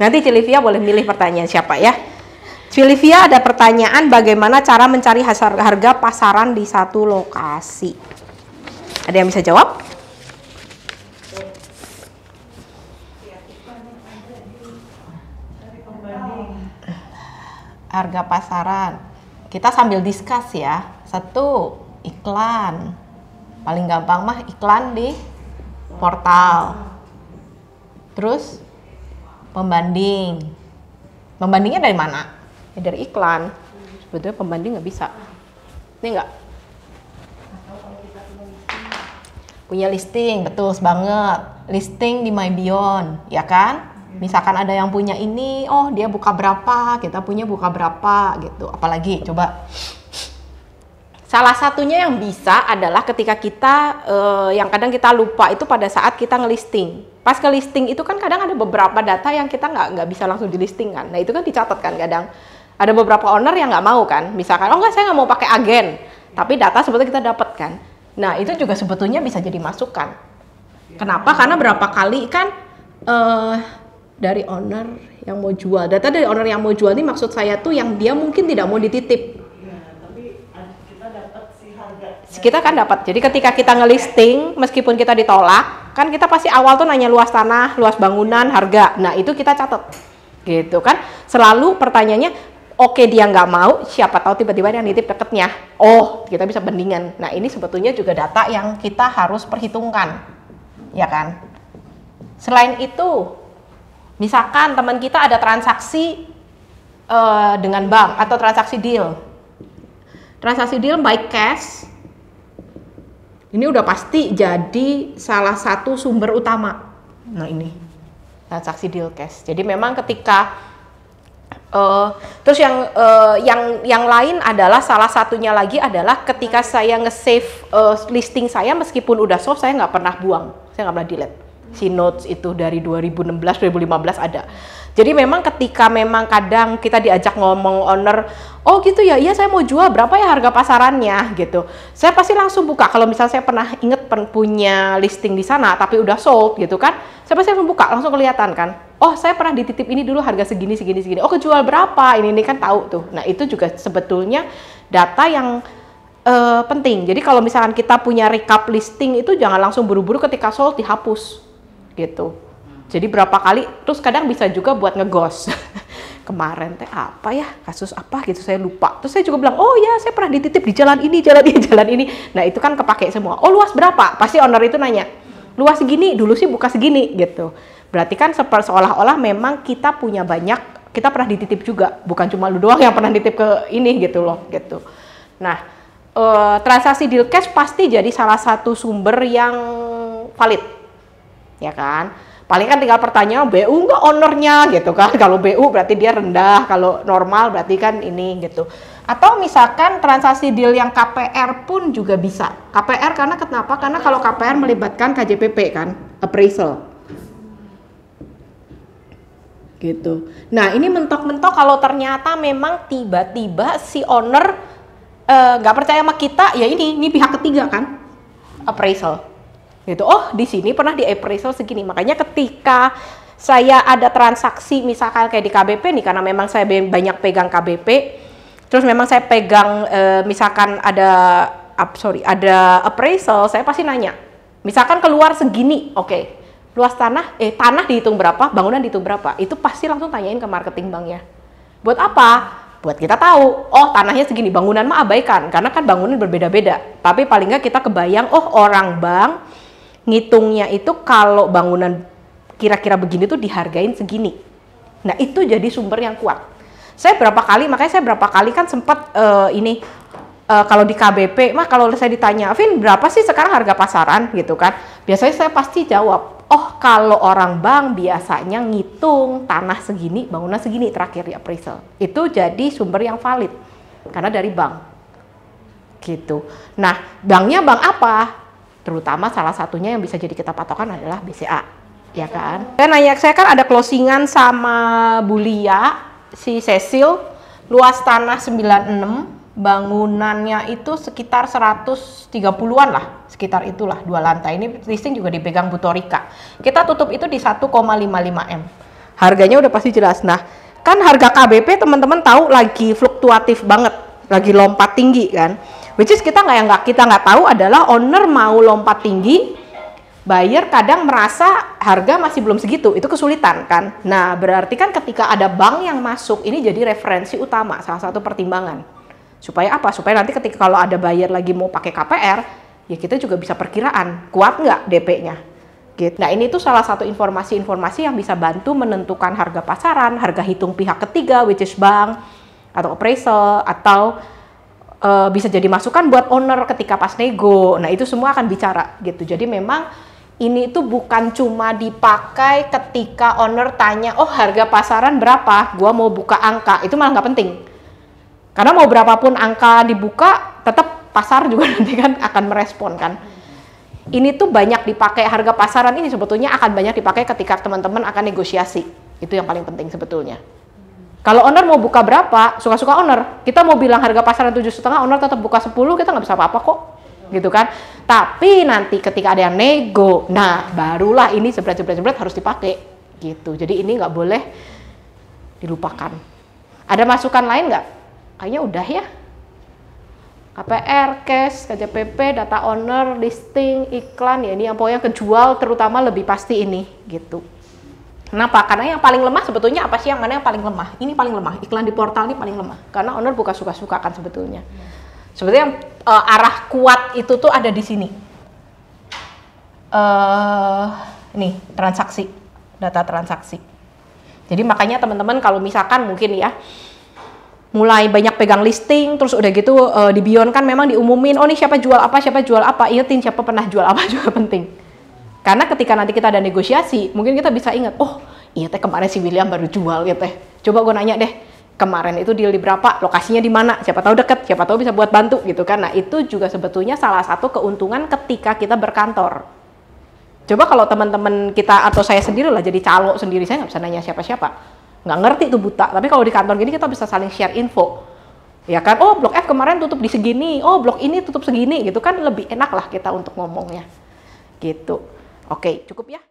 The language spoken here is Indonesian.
Nanti Cilivia boleh milih pertanyaan siapa ya. Cilivia ada pertanyaan bagaimana cara mencari harga pasaran di satu lokasi. Ada yang bisa jawab? Harga pasaran. Kita sambil discuss ya. Satu, iklan. Paling gampang mah iklan di portal. Terus pembanding. Pembandingnya dari mana? Ya dari iklan. Sebetulnya pembanding nggak bisa. Ini nggak? Punya listing, betul banget. Listing di MyBeyond, ya kan? Misalkan ada yang punya ini, oh dia buka berapa, kita punya buka berapa gitu. Apalagi coba. Salah satunya yang bisa adalah ketika kita, yang kadang kita lupa itu pada saat kita ngelisting. Pas ke listing itu kan kadang ada beberapa data yang kita nggak bisa langsung di listing kan. Nah itu kan dicatat kan kadang. Ada beberapa owner yang nggak mau kan. Misalkan, oh enggak saya nggak mau pakai agen. Tapi data sebetulnya kita dapat kan. Nah itu juga sebetulnya bisa jadi masukan. Kenapa? Karena berapa kali kan dari owner yang mau jual. Data dari owner yang mau jual ini maksud saya tuh yang dia mungkin tidak mau dititip. Kita kan dapat. Jadi ketika kita ngelisting, meskipun kita ditolak, kan kita pasti awal tuh nanya luas tanah, luas bangunan, harga. Nah itu kita catat, gitu kan. Selalu pertanyaannya, oke dia nggak mau, siapa tahu tiba-tiba yang nitip deketnya. Oh, kita bisa bandingan. Nah ini sebetulnya juga data yang kita harus perhitungkan, ya kan. Selain itu, misalkan teman kita ada transaksi dengan bank atau transaksi deal. Transaksi deal by cash. Ini udah pasti jadi salah satu sumber utama. Nah ini transaksi deal cash. Jadi memang ketika terus yang lain adalah salah satunya lagi adalah ketika saya nge-save listing saya meskipun udah soft saya nggak pernah buang, saya nggak pernah delete. Si notes itu dari 2016, 2015 ada. Jadi memang ketika memang kadang kita diajak ngomong owner, oh gitu ya, iya saya mau jual, berapa ya harga pasarannya gitu. Saya pasti langsung buka, kalau misalnya saya pernah inget punya listing di sana tapi udah sold gitu kan, saya pasti langsung buka, langsung kelihatan kan. Oh saya pernah dititip ini dulu harga segini, segini, segini. Oh kejual berapa, ini kan tahu tuh. Nah itu juga sebetulnya data yang penting. Jadi kalau misalkan kita punya recap listing itu jangan langsung buru-buru ketika sold dihapus gitu. Jadi berapa kali, terus kadang bisa juga buat ngegos. Kemarin teh apa ya, kasus apa gitu saya lupa. Terus saya juga bilang, oh ya saya pernah dititip di jalan ini, jalan ini, jalan ini. Nah itu kan kepake semua. Oh luas berapa? Pasti owner itu nanya, luas segini, dulu sih buka segini gitu. Berarti kan seolah-olah memang kita punya banyak, kita pernah dititip juga. Bukan cuma lu doang yang pernah dititip ke ini gitu loh gitu. Nah transaksi deal cash pasti jadi salah satu sumber yang valid. Ya kan? Paling kan tinggal pertanyaan BU nggak ownernya gitu kan. Kalau BU berarti dia rendah, kalau normal berarti kan ini gitu. Atau misalkan transaksi deal yang KPR pun juga bisa. KPR karena kenapa? Karena kalau KPR melibatkan KJPP kan, appraisal. Gitu. Nah ini mentok-mentok kalau ternyata memang tiba-tiba si owner nggak percaya sama kita, ya ini pihak ketiga kan, appraisal. Gitu. Oh di sini pernah di appraisal segini, makanya ketika saya ada transaksi misalkan kayak di KBP nih, karena memang saya banyak pegang KBP, terus memang saya pegang misalkan ada appraisal, saya pasti nanya misalkan keluar segini, oke, luas tanah tanah dihitung berapa, bangunan dihitung berapa, itu pasti langsung tanyain ke marketing banknya. Buat apa? Buat kita tahu, oh tanahnya segini, bangunan mah abaikan karena kan bangunan berbeda-beda, tapi paling nggak kita kebayang, oh orang bank ngitungnya itu kalau bangunan kira-kira begini tuh dihargain segini. Nah itu jadi sumber yang kuat. Makanya saya berapa kali kan sempat kalau di KBP, mah kalau saya ditanya, Vin berapa sih sekarang harga pasaran gitu kan? Biasanya saya pasti jawab, oh kalau orang bank biasanya ngitung tanah segini, bangunan segini terakhir di appraisal. Itu jadi sumber yang valid karena dari bank. Gitu. Nah banknya bank apa? Terutama salah satunya yang bisa jadi kita patokan adalah BCA, ya kan? Saya kan ada closingan sama Bulia, si Cecil, luas tanah 96, bangunannya itu sekitar 130-an lah, sekitar itulah 2 lantai. Ini listing juga dipegang Bu Torika. Kita tutup itu di 1,55 M. harganya udah pasti jelas. Nah, kan harga KBP teman-teman tahu lagi fluktuatif banget, lagi lompat tinggi kan. Which is kita nggak tahu adalah owner mau lompat tinggi, buyer kadang merasa harga masih belum segitu, itu kesulitan kan. Nah, berarti kan ketika ada bank yang masuk, ini jadi referensi utama, salah satu pertimbangan. Supaya apa? Supaya nanti ketika kalau ada buyer lagi mau pakai KPR, ya kita juga bisa perkiraan, kuat nggak DP-nya. Gitu. Nah, ini tuh salah satu informasi-informasi yang bisa bantu menentukan harga pasaran, harga hitung pihak ketiga, which is bank, atau appraisal, atau bisa jadi masukan buat owner ketika pas nego. Nah, itu semua akan bicara gitu. Jadi memang ini tuh bukan cuma dipakai ketika owner tanya, oh harga pasaran berapa, gua mau buka angka, itu malah nggak penting. Karena mau berapapun angka dibuka, tetap pasar juga nanti kan akan merespon kan. Ini tuh banyak dipakai, harga pasaran ini sebetulnya akan banyak dipakai ketika teman-teman akan negosiasi. Itu yang paling penting sebetulnya. Kalau owner mau buka berapa, suka-suka owner. Kita mau bilang harga pasaran 7,5, owner tetap buka 10, kita nggak bisa apa-apa kok. Gitu kan. Tapi nanti ketika ada yang nego, nah barulah ini jebret-jebret harus dipakai. Gitu. Jadi ini nggak boleh dilupakan. Ada masukan lain nggak? Kayaknya udah ya. KPR, cash, KJPP, data owner, listing, iklan, ya ini yang pokoknya kejual terutama lebih pasti ini. Gitu. Kenapa? Karena yang paling lemah sebetulnya apa sih? Yang mana yang paling lemah? Ini paling lemah. Iklan di portal ini paling lemah. Karena owner buka suka-suka kan sebetulnya. Sebetulnya yang arah kuat itu tuh ada di sini. Nih, transaksi. Data transaksi. Jadi makanya teman-teman kalau misalkan mungkin ya, mulai banyak pegang listing, terus udah gitu di Beyond kan memang diumumin, oh nih siapa jual apa, ingetin siapa pernah jual apa juga penting. Karena ketika nanti kita ada negosiasi, mungkin kita bisa ingat, oh iya teh kemarin si William baru jual ya teh. Coba gue nanya deh, kemarin itu deal di berapa, lokasinya di mana, siapa tahu deket, siapa tahu bisa buat bantu gitu kan. Nah itu juga sebetulnya salah satu keuntungan ketika kita berkantor. Coba kalau teman-teman kita atau saya sendiri lah jadi calo sendiri, saya nggak bisa nanya siapa-siapa. Nggak ngerti tuh buta, tapi kalau di kantor gini kita bisa saling share info. Ya kan, oh blok F kemarin tutup di segini, oh blok ini tutup segini gitu kan, lebih enak lah kita untuk ngomongnya. Gitu. Oke, cukup ya.